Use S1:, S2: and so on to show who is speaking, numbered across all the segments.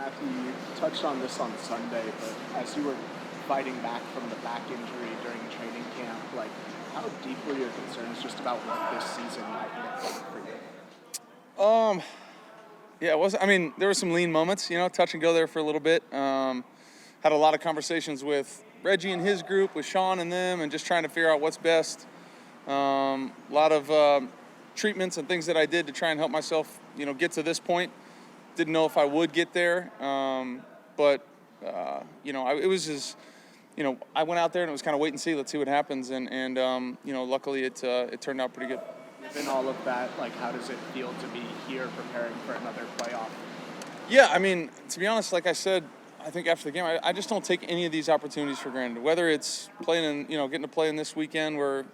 S1: Matthew, you touched on this on Sunday, but as you were fighting back from the back injury during training camp, like, how deep were your concerns just about what this season might look like for you?
S2: Yeah, it was. I mean, there were some lean moments, touch and go there for a little bit. Had a lot of conversations with Reggie and his group, with Sean and them, and just trying to figure out what's best. A lot of treatments and things that I did to try and help myself, get to this point. Didn't know if I would get there, but it was just, I went out there and it was kind of wait and see. Let's see what happens, and luckily it turned out pretty good.
S1: Given all of that, like, how does it feel to be here preparing for another playoff?
S2: Yeah, I mean, to be honest, like I said, I think after the game, I just don't take any of these opportunities for granted. Whether it's playing in, getting to play in this weekend where,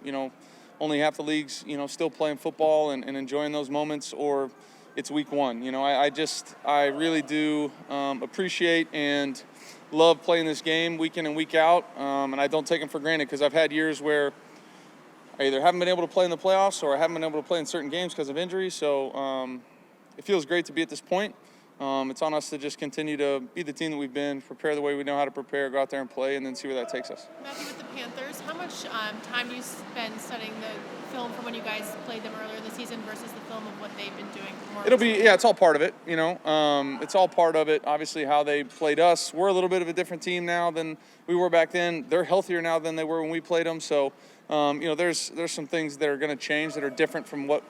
S2: only half the league's, still playing football and enjoying those moments, or it's week one. I really do appreciate and love playing this game week in and week out, and I don't take them for granted because I've had years where I either haven't been able to play in the playoffs or I haven't been able to play in certain games because of injury. So it feels great to be at this point. It's on us to just continue to be the team that we've been, prepare the way we know how to prepare, go out there and play, and then see where that takes us.
S3: Matthew, with the Panthers, how much time do you spend studying the film from when you guys played them earlier this season versus the film of what they've been doing?
S2: It's all part of it, It's all part of it, obviously, how they played us. We're a little bit of a different team now than we were back then. They're healthier now than they were when we played them. So, there's some things that are going to change that are different from what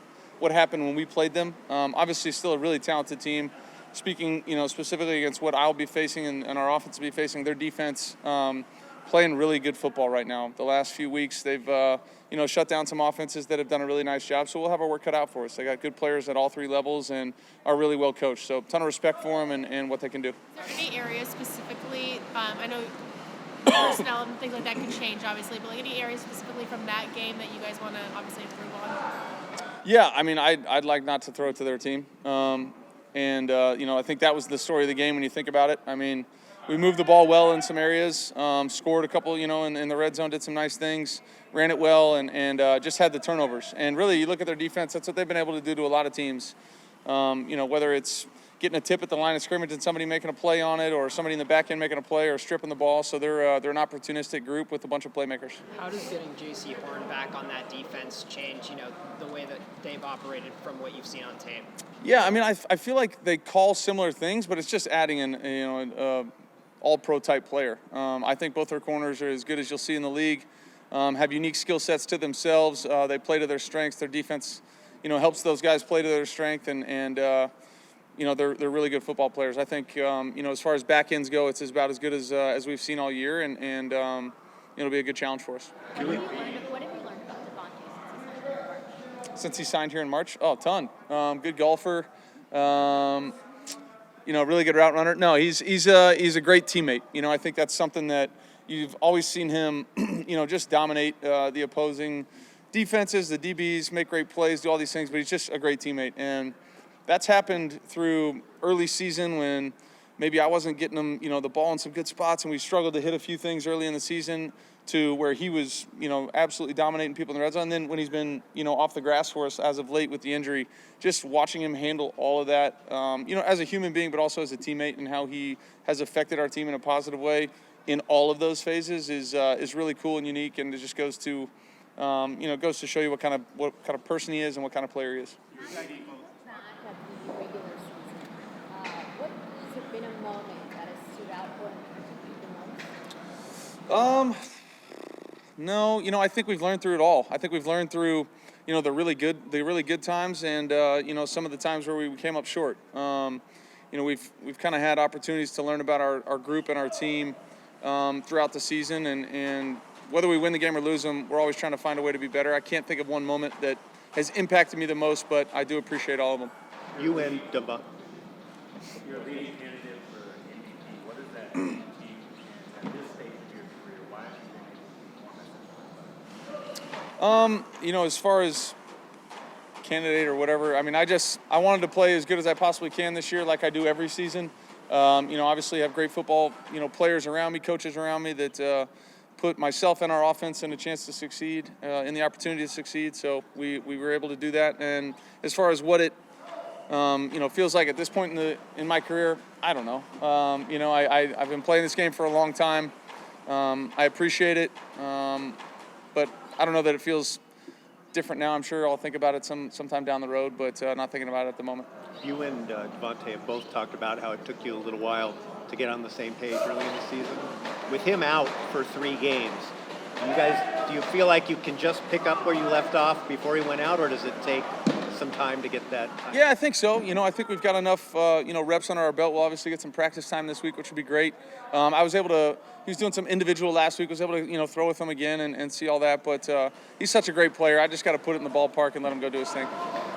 S2: happened when we played them. Obviously, still a really talented team. Speaking, specifically against what I'll be facing and our offense will be facing, their defense playing really good football right now. The last few weeks, they've, shut down some offenses that have done a really nice job. So we'll have our work cut out for us. They got good players at all three levels and are really well coached. So a ton of respect for them and what they can do.
S3: Is there any areas specifically, I know personnel and things like that could change, obviously, but like any areas specifically from that game that you guys want to obviously improve on?
S2: Yeah, I mean, I'd like not to throw it to their team. I think that was the story of the game when you think about it. I mean, we moved the ball well in some areas, scored a couple, in the red zone, did some nice things, ran it well, and just had the turnovers. And really, you look at their defense, that's what they've been able to do to a lot of teams. Whether it's getting a tip at the line of scrimmage and somebody making a play on it, or somebody in the back end making a play or stripping the ball. So they're an opportunistic group with a bunch of playmakers.
S4: How does getting Jaycee Horn back on that defense change, the way that they've operated from what you've seen on tape?
S2: Yeah, I mean, I feel like they call similar things, but it's just adding an all-pro type player. I think both their corners are as good as you'll see in the league, have unique skill sets to themselves. They play to their strengths. Their defense, helps those guys play to their strength, and they're really good football players. I think, as far as back ends go, it's about as good as we've seen all year, and it'll be a good challenge for us.
S5: What have you learned about Davante
S2: Since he signed here in March? Oh, a ton. Good golfer. Really good route runner. No, he's a great teammate. I think that's something that you've always seen him, just dominate the opposing defenses, the DBs, make great plays, do all these things, but he's just a great teammate. And that's happened through early season when maybe I wasn't getting him, the ball in some good spots, and we struggled to hit a few things early in the season, to where he was, absolutely dominating people in the red zone. And then when he's been, off the grass for us as of late with the injury, just watching him handle all of that, as a human being, but also as a teammate, and how he has affected our team in a positive way in all of those phases is really cool and unique, and it just goes to, goes to show you what kind of person he is and what kind of player he is.
S5: What has been a moment that has stood out or the most?
S2: No, I think we've learned through it all. I think we've learned through, the really good times, and some of the times where we came up short. We've kind of had opportunities to learn about our group and our team throughout the season, and whether we win the game or lose them, we're always trying to find a way to be better. I can't think of one moment that has impacted me the most, but I do appreciate all of them.
S6: You and Davante.
S7: You're a leading candidate for MVP. What does that mean to you at this stage of your career? Why do you think
S2: As far as candidate or whatever, I mean, I wanted to play as good as I possibly can this year, like I do every season. Obviously have great football, players around me, coaches around me that put myself and our offense in a chance to succeed, in the opportunity to succeed. So we were able to do that. And as far as what it Feels like at this point in my career, I don't know. I've been playing this game for a long time. I appreciate it, but I don't know that it feels different now. I'm sure I'll think about it sometime down the road, but not thinking about it at the moment.
S6: You and Davante have both talked about how it took you a little while to get on the same page early in the season. With him out for 3 games, do you feel like you can just pick up where you left off before he went out, or does it take some time to get that?
S2: Yeah, I think so. I think we've got enough, reps under our belt. We'll obviously get some practice time this week, which would be great. He was doing some individual last week, was able to, throw with him again and see all that. But he's such a great player. I just got to put it in the ballpark and let him go do his thing.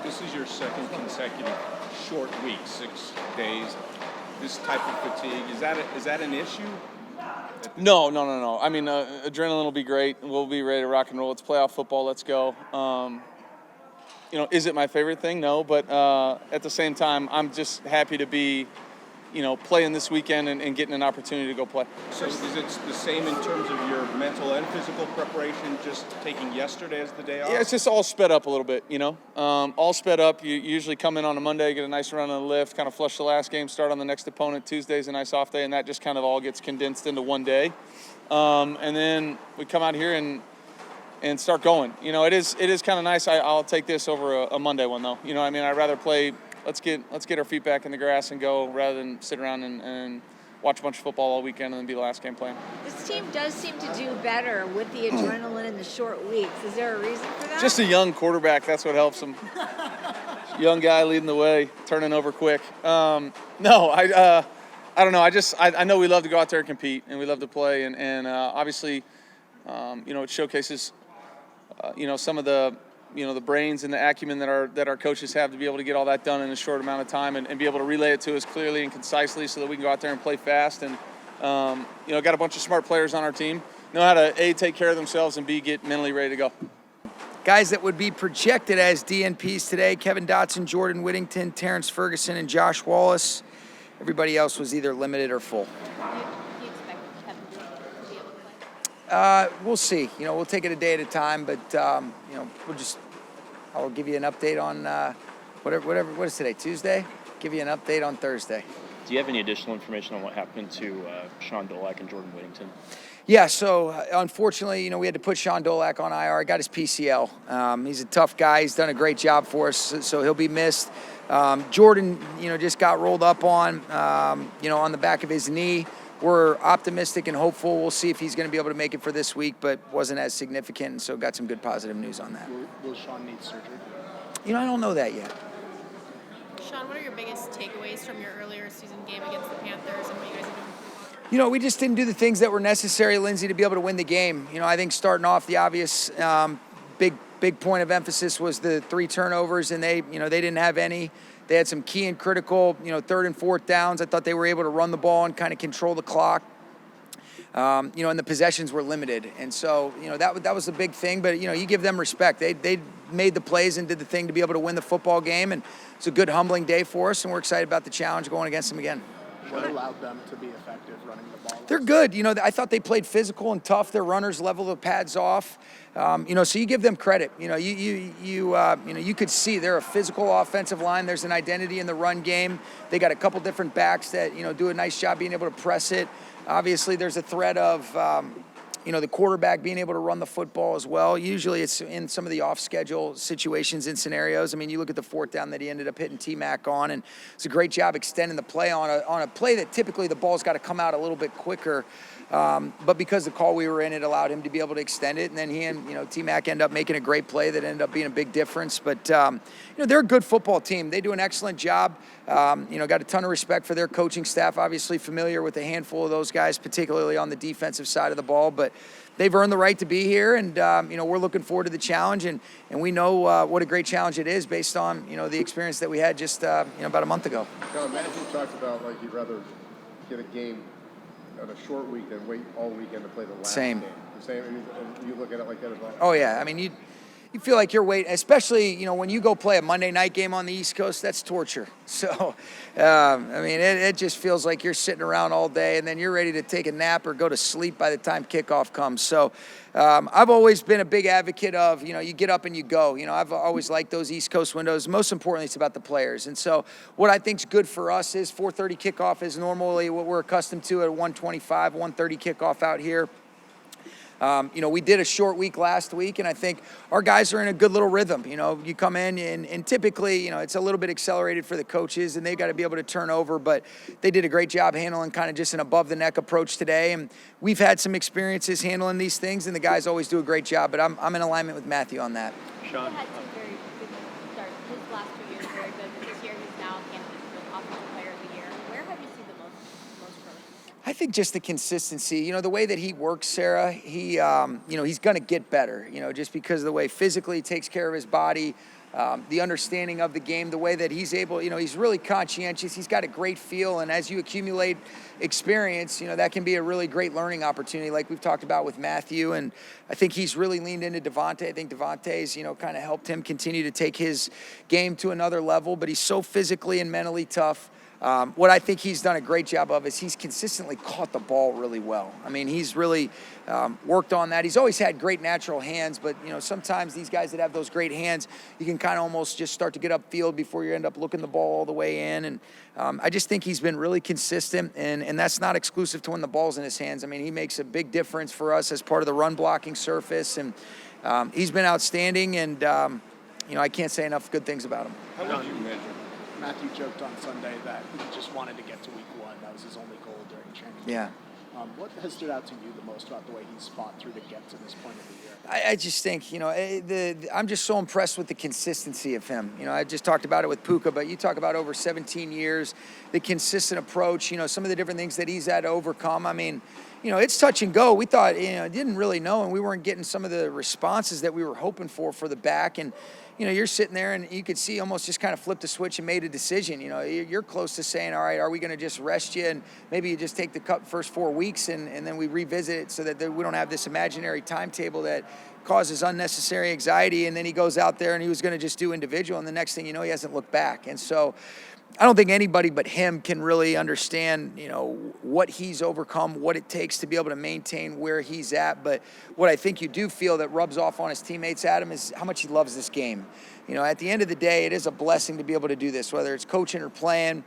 S8: This is your second consecutive short week, 6 days. This type of fatigue, is that an issue?
S2: No. I mean, adrenaline will be great. We'll be ready to rock and roll. It's playoff football. Let's go. Is it my favorite thing? No, but at the same time, I'm just happy to be, playing this weekend and getting an opportunity to go play.
S8: So is it the same in terms of your mental and physical preparation, just taking yesterday as the day off?
S2: Yeah, it's just all sped up a little bit, all sped up. You usually come in on a Monday, get a nice run on the lift, kind of flush the last game, start on the next opponent. Tuesday's a nice off day, and that just kind of all gets condensed into one day. And then we come out here and start going. It is kind of nice. I'll take this over a Monday one, though. I'd rather play. Let's get our feet back in the grass and go rather than sit around and watch a bunch of football all weekend and then be the last game playing.
S5: This team does seem to do better with the adrenaline in the short weeks. Is there a reason for that?
S2: Just a young quarterback. That's what helps him. Young guy leading the way, turning over quick. I don't know. I know we love to go out there and compete, and we love to play, and obviously, it showcases, some of the brains and the acumen that our coaches have to be able to get all that done in a short amount of time and be able to relay it to us clearly and concisely so that we can go out there and play fast. And, got a bunch of smart players on our team, know how to, A, take care of themselves, and B, get mentally ready to go.
S9: Guys that would be projected as DNPs today: Kevin Dotson, Jordan Whittington, Terrence Ferguson, and Josh Wallace. Everybody else was either limited or full.
S5: Do you expect Kevin to be able to play?
S9: We'll see. We'll take it a day at a time, but I'll give you an update on whatever. What is today? Tuesday? Give you an update on Thursday.
S10: Do you have any additional information on what happened to Sean Dolak and Jordan Whittington?
S9: Yeah, so unfortunately, we had to put Sean Dolak on IR. I got his PCL. He's a tough guy. He's done a great job for us, so he'll be missed. Jordan, just got rolled up on the back of his knee. We're optimistic and hopeful. We'll see if he's going to be able to make it for this week, but wasn't as significant, and so got some good positive news on that.
S1: Will Sean need surgery?
S9: I don't know that yet.
S3: Sean, what are your biggest takeaways from your earlier season game against the Panthers and what you guys are doing?
S9: We just didn't do the things that were necessary, Lindsay, to be able to win the game. I think starting off, the obvious big point of emphasis was the 3 turnovers, and they didn't have any. They had some key and critical, 3rd and 4th downs. I thought they were able to run the ball and kind of control the clock. And the possessions were limited. And so, that was the big thing. But, you give them respect. They made the plays and did the thing to be able to win the football game. And it's a good, humbling day for us, and we're excited about the challenge going against them again.
S1: What allowed them to be effective running the ball?
S9: They're good. I thought they played physical and tough. Their runners level the pads off. So you give them credit. You could see they're a physical offensive line. There's an identity in the run game. They got a couple different backs that, do a nice job being able to press it. Obviously, there's a threat of, the quarterback being able to run the football as well. Usually it's in some of the off-schedule situations and scenarios. You look at the 4th down that he ended up hitting T-Mac on, and it's a great job extending the play on a play that typically the ball's got to come out a little bit quicker. But because the call we were in, it allowed him to be able to extend it. And then he and, T-Mac end up making a great play that ended up being a big difference. But, they're a good football team. They do an excellent job. Got a ton of respect for their coaching staff, obviously familiar with a handful of those guys, particularly on the defensive side of the ball. But they've earned the right to be here. And, we're looking forward to the challenge. And we know what a great challenge it is based on, the experience that we had just, about a month ago.
S11: Matthew talks about, he'd rather get a game on a short week than wait all weekend to play the last game. The same, and you look at it like that as well?
S9: Oh, yeah. you feel like you're waiting, especially, when you go play a Monday night game on the East Coast, that's torture. So, it just feels like you're sitting around all day and then you're ready to take a nap or go to sleep by the time kickoff comes. So, I've always been a big advocate of, you get up and you go. I've always liked those East Coast windows. Most importantly, it's about the players. And so what I think is good for us is 4:30 kickoff is normally what we're accustomed to at 1:25, 1:30 kickoff out here. We did a short week last week, and I think our guys are in a good little rhythm. You come in, and typically, it's a little bit accelerated for the coaches, and they've got to be able to turn over, but they did a great job handling kind of just an above-the-neck approach today, and we've had some experiences handling these things, and the guys always do a great job, but I'm in alignment with Matthew on that.
S6: Sean?
S12: He had two very good starts. His last 2 years very good, but this year he's now a candidate for Offensive Player of the Year. Where have you seen the most growth?
S9: I think just the consistency, the way that he works, Sarah, he's going to get better, just because of the way physically he takes care of his body, the understanding of the game, the way that he's able, he's really conscientious. He's got a great feel. And as you accumulate experience, that can be a really great learning opportunity like we've talked about with Matthew. And I think he's really leaned into Davante. I think Davante's, kind of helped him continue to take his game to another level, but he's so physically and mentally tough. What I think he's done a great job of is he's consistently caught the ball really well. He's really worked on that. He's always had great natural hands, but, sometimes these guys that have those great hands, you can kind of almost just start to get upfield before you end up looking the ball all the way in. And I just think he's been really consistent, and that's not exclusive to when the ball's in his hands. He makes a big difference for us as part of the run blocking surface, and he's been outstanding, and, I can't say enough good things about him.
S8: How would you measure?
S1: Matthew joked on Sunday that he just wanted to get to week one. That was his only goal during training.
S9: Yeah.
S1: What has stood out to you the most about the way he's fought through the get to this point of the year?
S9: I just think, I'm just so impressed with the consistency of him. I just talked about it with Puka, but you talk about over 17 years, the consistent approach, some of the different things that he's had to overcome. It's touch and go. We thought, didn't really know, and we weren't getting some of the responses that we were hoping for the back. And, you're sitting there and you could see almost just kind of flipped a switch and made a decision. You're close to saying, all right, are we going to just rest you? And maybe you just take the first 4 weeks and then we revisit it so that we don't have this imaginary timetable that causes unnecessary anxiety. And then he goes out there and he was going to just do individual. And the next thing you know, he hasn't looked back. And so I don't think anybody but him can really understand, what he's overcome, what it takes to be able to maintain where he's at. But what I think you do feel that rubs off on his teammates, Adam, is how much he loves this game. At the end of the day, it is a blessing to be able to do this, whether it's coaching or playing.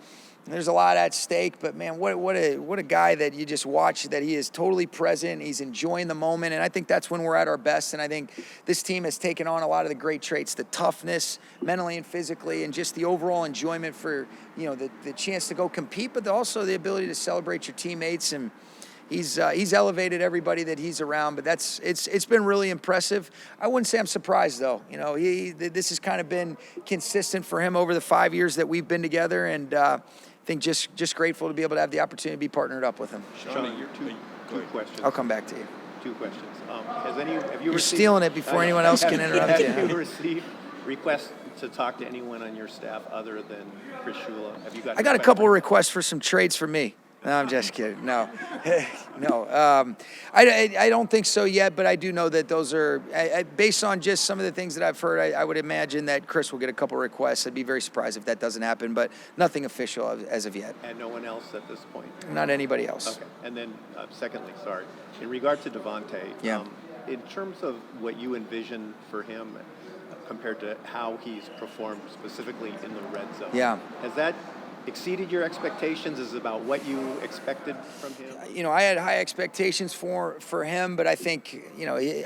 S9: There's a lot at stake, but man, what a guy that you just watch, that he is totally present. He's enjoying the moment, and I think that's when we're at our best. And I think this team has taken on a lot of the great traits, the toughness, mentally and physically, and just the overall enjoyment for, the chance to go compete, but also the ability to celebrate your teammates. And he's elevated everybody that he's around, but it's been really impressive. I wouldn't say I'm surprised though. This has kind of been consistent for him over the 5 years that we've been together, and I think just grateful to be able to have the opportunity to be partnered up with him.
S6: Sean, two questions.
S9: I'll come back to you.
S6: Two questions. Have you
S9: You're
S6: received,
S9: stealing it before anyone else can interrupt you.
S6: Have you received requests to talk to anyone on your staff other than Chris Shula? Have you got?
S9: I got a couple of requests for some trades for me. No, I'm just kidding. No, no. I don't think so yet, but I do know that those are, based on just some of the things that I've heard, I would imagine that Chris will get a couple requests. I'd be very surprised if that doesn't happen, but nothing official as of yet.
S6: And no one else at this point?
S9: Not anybody else.
S6: Okay. And then, secondly, in regard to Davante,
S9: yeah.
S6: In terms of what you envision for him compared to how he's performed specifically in the red zone,
S9: yeah.
S6: Has that exceeded your expectations? Is it about what you expected from him?
S9: I had high expectations for him, but I think,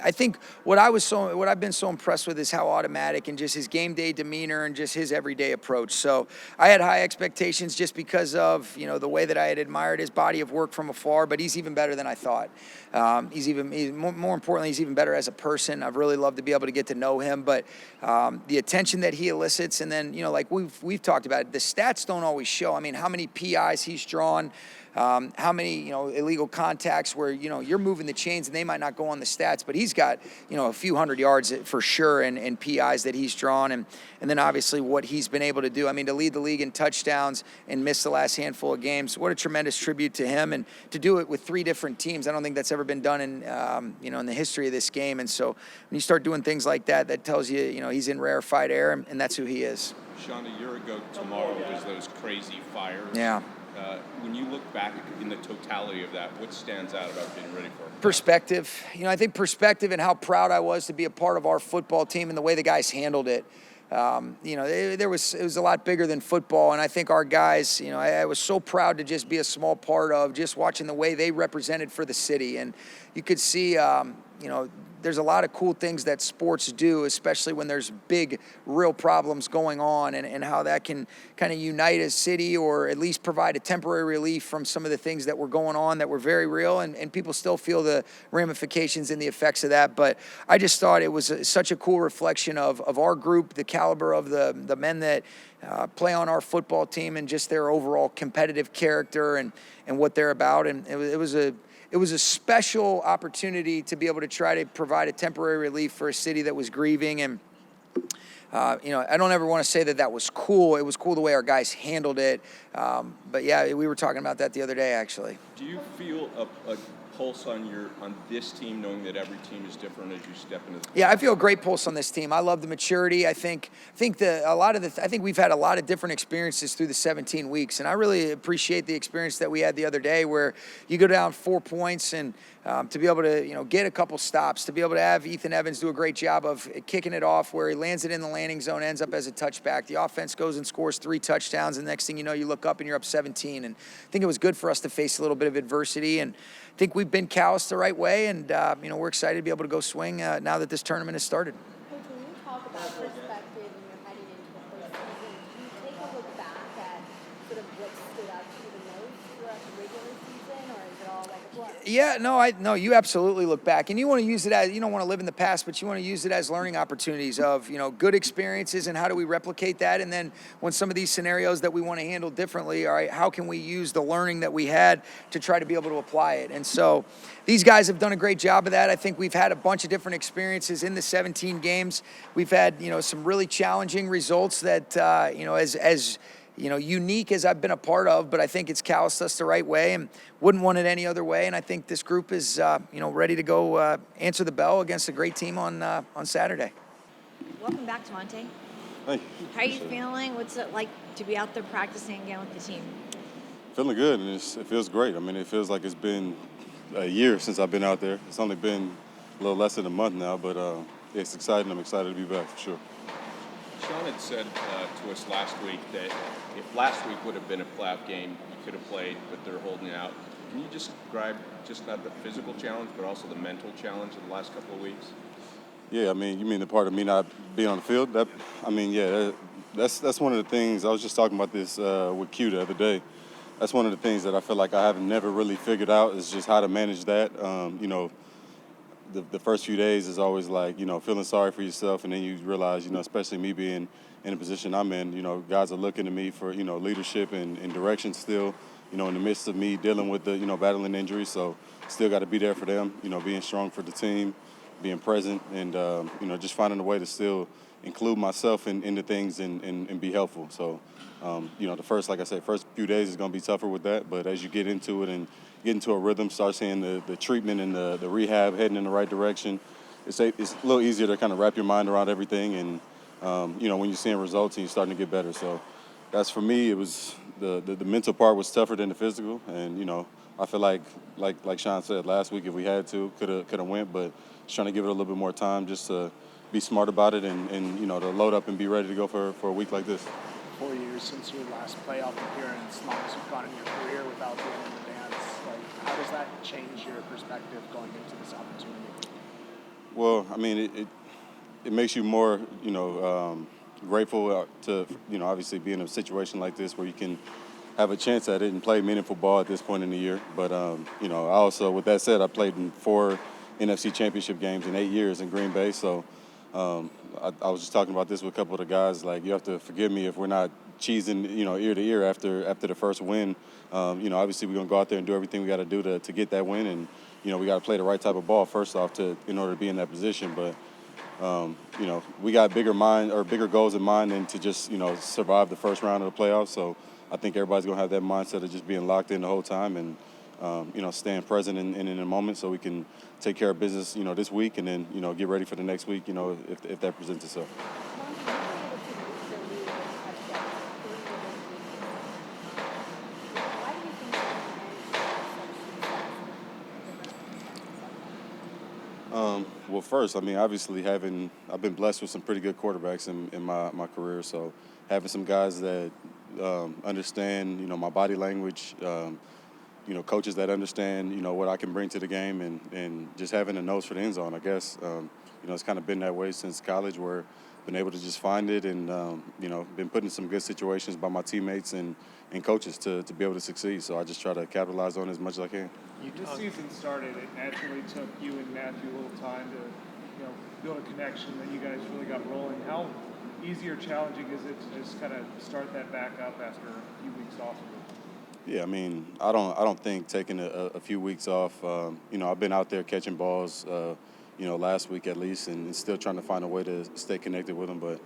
S9: I think what I've been so impressed with is how automatic and just his game day demeanor and just his everyday approach. So I had high expectations just because of, the way that I had admired his body of work from afar, but he's even better than I thought. More importantly, he's even better as a person. I've really loved to be able to get to know him, but the attention that he elicits, and then, like we've talked about, the stats don't always show. I mean, how many PIs he's drawn, how many, illegal contacts where, you're moving the chains and they might not go on the stats, but he's got, a few hundred yards for sure and PIs that he's drawn. And then obviously what he's been able to do. I mean, to lead the league in touchdowns and miss the last handful of games, what a tremendous tribute to him. And to do it with 3 different teams, I don't think that's ever been done in, in the history of this game. And so when you start doing things like that, that tells you, he's in rarefied air, and that's who he is.
S8: Sean, a year ago tomorrow was those crazy fires.
S9: Yeah.
S8: When you look back in the totality of that, what stands out about getting ready for it?
S9: Perspective. I think perspective and how proud I was to be a part of our football team and the way the guys handled it. It was a lot bigger than football, and I think our guys, I was so proud to just be a small part of just watching the way they represented for the city. And you could see, there's a lot of cool things that sports do, especially when there's big, real problems going on, and how that can kind of unite a city or at least provide a temporary relief from some of the things that were going on that were very real, and people still feel the ramifications and the effects of that. But I just thought it was such a cool reflection of our group, the caliber of the men that play on our football team, and just their overall competitive character and what they're about. And it was a special opportunity to be able to try to provide a temporary relief for a city that was grieving. And, I don't ever want to say that was cool. It was cool the way our guys handled it. But, yeah, we were talking about that the other day, actually.
S8: Do you feel a pulse on this team, knowing that every team is different as you step into the
S9: Yeah, I feel a great pulse on this team. I love the maturity. I think we've had a lot of different experiences through the 17 weeks, and I really appreciate the experience that we had the other day, where you go down 4 points and to be able to get a couple stops, to be able to have Ethan Evans do a great job of kicking it off where he lands it in the landing zone, ends up as a touchback. The offense goes and scores 3 touchdowns, and next thing you know, you look up and you're up 17. And I think it was good for us to face a little bit of adversity, and I think we've been calloused the right way, and we're excited to be able to go swing now that this tournament has started.
S12: Coach, when you talk about perspective and you're heading into the postseason, do you take a look back at sort of what stood out to you the most throughout the regular season, or is it all like a blur?
S9: Yeah, no, you absolutely look back, and you want to use it as, you don't want to live in the past, but you want to use it as learning opportunities of, good experiences, and how do we replicate that? And then when some of these scenarios that we want to handle differently, all right, how can we use the learning that we had to try to be able to apply it? And so these guys have done a great job of that. I think we've had a bunch of different experiences in the 17 games. We've had, some really challenging results that, as unique as I've been a part of, but I think it's calloused us the right way and wouldn't want it any other way. And I think this group is, ready to go answer the bell against a great team on Saturday.
S5: Welcome back, Davante.
S13: Thank you.
S5: How are you feeling? What's it like to be out there practicing again with the team?
S13: Feeling good, and it feels great. I mean, it feels like it's been a year since I've been out there. It's only been a little less than a month now, but it's exciting. I'm excited to be back for sure.
S8: Sean had said to us last week that if last week would have been a playoff game, you could have played, but they're holding out. Can you just describe just not the physical challenge, but also the mental challenge of the last couple of weeks?
S13: Yeah, I mean, you mean the part of me not being on the field? That's one of the things. I was just talking about this with Q the other day. That's one of the things that I feel like I have never really figured out, is just how to manage that. The first few days is always like, feeling sorry for yourself, and then you realize, especially me being in the position I'm in, guys are looking to me for, leadership and direction still, in the midst of me dealing with the, battling injuries. So still got to be there for them, being strong for the team, being present, and, just finding a way to still include myself in the things and be helpful. So, the first few days is going to be tougher with that, but as you get into it and get into a rhythm, start seeing the treatment and the rehab heading in the right direction, it's a little easier to kind of wrap your mind around everything. And, when you're seeing results and you're starting to get better. So that's, for me, it was the mental part was tougher than the physical. And, I feel like Sean said last week, if we had to, could have went, but just trying to give it a little bit more time just to be smart about it and to load up and be ready to go for a week like this.
S1: 4 years since your last playoff appearance, long as you've gone in your career without being in the dance, how does that change your perspective going into this opportunity?
S13: Well, I mean, it makes you more, grateful to, obviously be in a situation like this where you can have a chance at it and play meaningful ball at this point in the year. But, I also, with that said, I played in 4 NFC championship games in 8 years in Green Bay. So I was just talking about this with a couple of the guys. Like, you have to forgive me if we're not cheesing, ear to ear after the first win. Obviously we're gonna go out there and do everything we got to do to get that win, and we got to play the right type of ball first off in order to be in that position. But we got bigger goals in mind than to just survive the first round of the playoffs. So I think everybody's gonna have that mindset of just being locked in the whole time and staying present in the moment so we can take care of business this week and then get ready for the next week if that presents itself. Well, first, obviously I've been blessed with some pretty good quarterbacks in my career. So having some guys that understand, my body language, coaches that understand, what I can bring to the game, and just having a nose for the end zone, I guess. It's kind of been that way since college, where I've been able to just find it, and been put in some good situations by my teammates and coaches to be able to succeed. So I just try to capitalize on it as much as I can.
S14: This season started, it naturally took you and Matthew a little time to, build a connection that you guys really got rolling. How easy or challenging is it to just kind of start that back up after a few weeks off of it?
S13: Yeah, I don't think taking a few weeks off. I've been out there catching balls, last week at least, and still trying to find a way to stay connected with them. But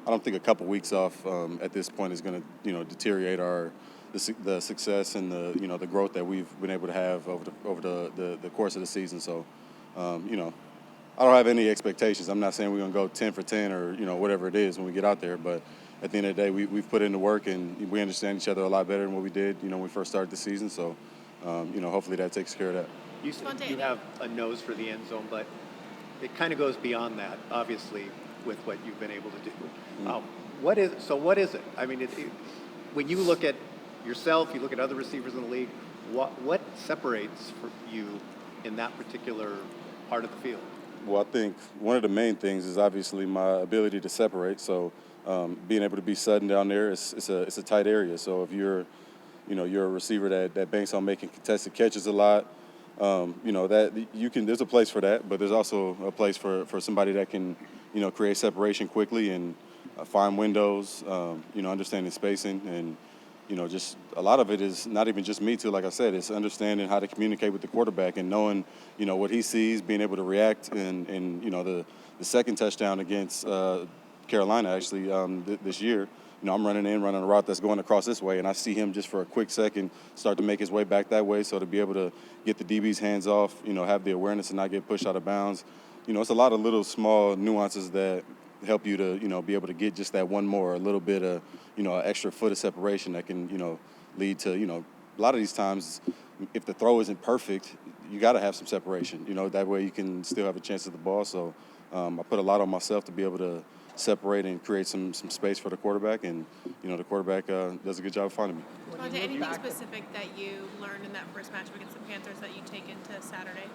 S13: I don't think a couple weeks off at this point is going to, deteriorate the success and the growth that we've been able to have over the course of the season. So, I don't have any expectations. I'm not saying we're going to go 10 for 10 or whatever it is when we get out there, but at the end of the day, we've put in the work and we understand each other a lot better than what we did when we first started the season. So, hopefully that takes care of that.
S6: You said you have a nose for the end zone, but it kind of goes beyond that, obviously, with what you've been able to do. What is it? When you look at yourself, you look at other receivers in the league, what separates for you in that particular part of the field?
S13: Well, I think one of the main things is obviously my ability to separate. So being able to be sudden down there, it's a tight area. So if you're a receiver that banks on making contested catches a lot, that you can. There's a place for that, but there's also a place for somebody that can create separation quickly and find windows. Understanding spacing, and just a lot of it is not even just me too. Like I said, it's understanding how to communicate with the quarterback and knowing what he sees, being able to react. And the second touchdown against Carolina actually this year. I'm running a route that's going across this way, and I see him just for a quick second start to make his way back that way. So to be able to get the DB's hands off, have the awareness and not get pushed out of bounds, it's a lot of little small nuances that help you to, be able to get just that one more, a little bit of, extra foot of separation that can, lead to, a lot of these times, if the throw isn't perfect, you got to have some separation, that way you can still have a chance at the ball. So I put a lot on myself to be able to separate and create some space for the quarterback, and the quarterback does a good job of finding me.
S3: Davante, anything specific that you learned in that first matchup against the Panthers that you take into Saturday?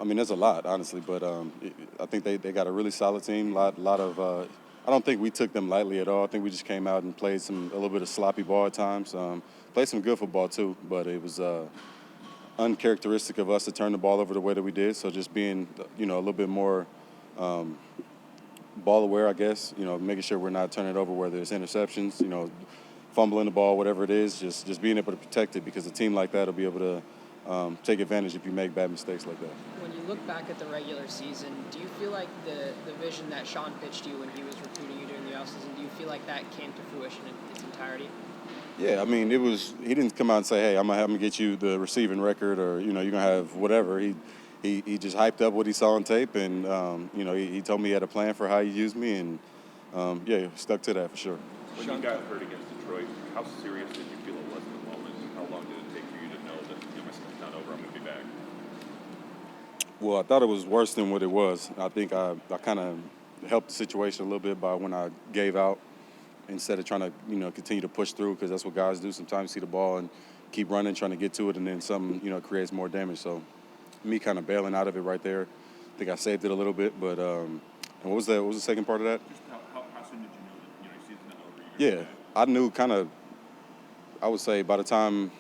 S13: There's a lot, honestly, but I think they got a really solid team. Lot of I don't think we took them lightly at all. I think we just came out and played a little bit of sloppy ball at times. Played some good football too, but it was uncharacteristic of us to turn the ball over the way that we did. So just being a little bit more ball aware, I guess. Making sure we're not turning it over where there's interceptions. Fumbling the ball, whatever it is. Just being able to protect it, because a team like that will be able to take advantage if you make bad mistakes like that.
S4: When you look back at the regular season, do you feel like the vision that Sean pitched you when he was recruiting you during the offseason, do you feel like that came to fruition in its entirety?
S13: Yeah, he didn't come out and say, hey, I'm gonna get you the receiving record, or you're gonna have whatever. He just hyped up what he saw on tape, and he told me he had a plan for how he used me, and he stuck to that for sure.
S7: When you got hurt against Detroit, how serious did you feel it was in the moment? How long did it take for you to know that my season's not over, I'm going to be back?
S13: Well, I thought it was worse than what it was. I think I kind of helped the situation a little bit by when I gave out instead of trying to continue to push through, because that's what guys do. Sometimes see the ball and keep running, trying to get to it, and then something creates more damage. So me kind of bailing out of it right there, I think I saved it a little bit. But and what was the second part of that?
S7: Just how soon did you know that your season's not over?
S13: Yeah, I knew I would say by the time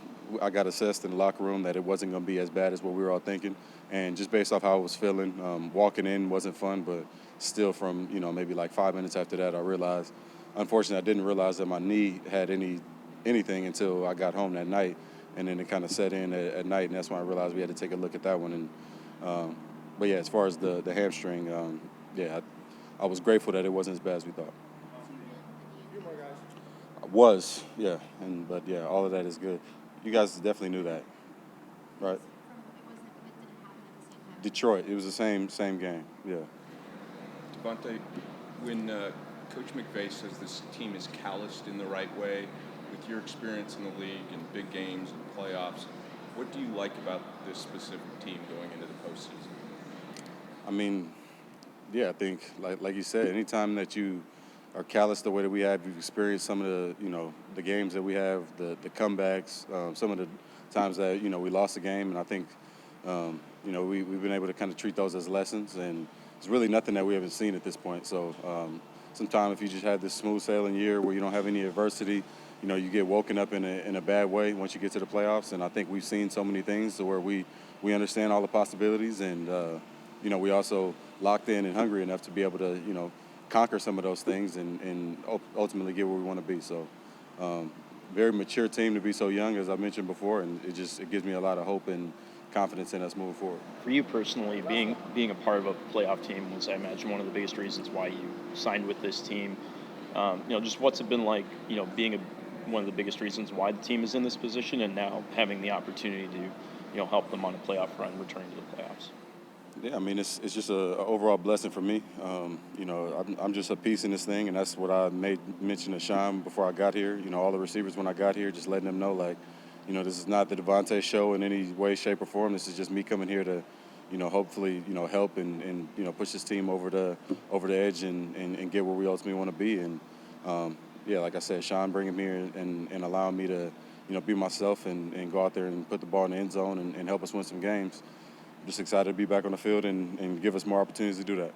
S13: I got assessed in the locker room that it wasn't going to be as bad as what we were all thinking. And just based off how I was feeling, walking in wasn't fun, but still from, maybe like 5 minutes after that, I realized, unfortunately, I didn't realize that my knee had anything until I got home that night. And then it kind of set in at night, and that's when I realized we had to take a look at that one. And but yeah, as far as the hamstring, I was grateful that it wasn't as bad as we thought. Was, yeah, but yeah, all of that is good. You guys definitely knew that, right? Detroit, it was the same game, yeah.
S8: Davante, when Coach McVay says this team is calloused in the right way, with your experience in the league and big games and playoffs, what do you like about this specific team going into the postseason?
S13: I mean, yeah, I think like you said, anytime that you are callous the way that we have, you've experienced some of the games that we have, the comebacks, some of the times that we lost the game, and I think we've been able to kind of treat those as lessons, and it's really nothing that we haven't seen at this point. So sometimes if you just have this smooth sailing year where you don't have any adversity, you get woken up in a bad way once you get to the playoffs, and I think we've seen so many things to where we understand all the possibilities, and we also locked in and hungry enough to be able to conquer some of those things and ultimately get where we want to be. So very mature team to be so young, as I mentioned before, and it gives me a lot of hope and confidence in us moving forward.
S10: For you personally, being a part of a playoff team was, I imagine, one of the biggest reasons why you signed with this team. Just what's it been like, being one of the biggest reasons why the team is in this position, and now having the opportunity to, help them on a playoff run, returning to the playoffs?
S13: Yeah, I mean, it's just an overall blessing for me. I'm just a piece in this thing, and that's what I made mention to Sean before I got here. All the receivers when I got here, just letting them know, this is not the Davante show in any way, shape, or form. This is just me coming here to, hopefully, help and push this team over the edge and get where we ultimately want to be. And like I said, Sean bringing me here and allowing me to, be myself and go out there and put the ball in the end zone and help us win some games. Just excited to be back on the field and give us more opportunities to do that.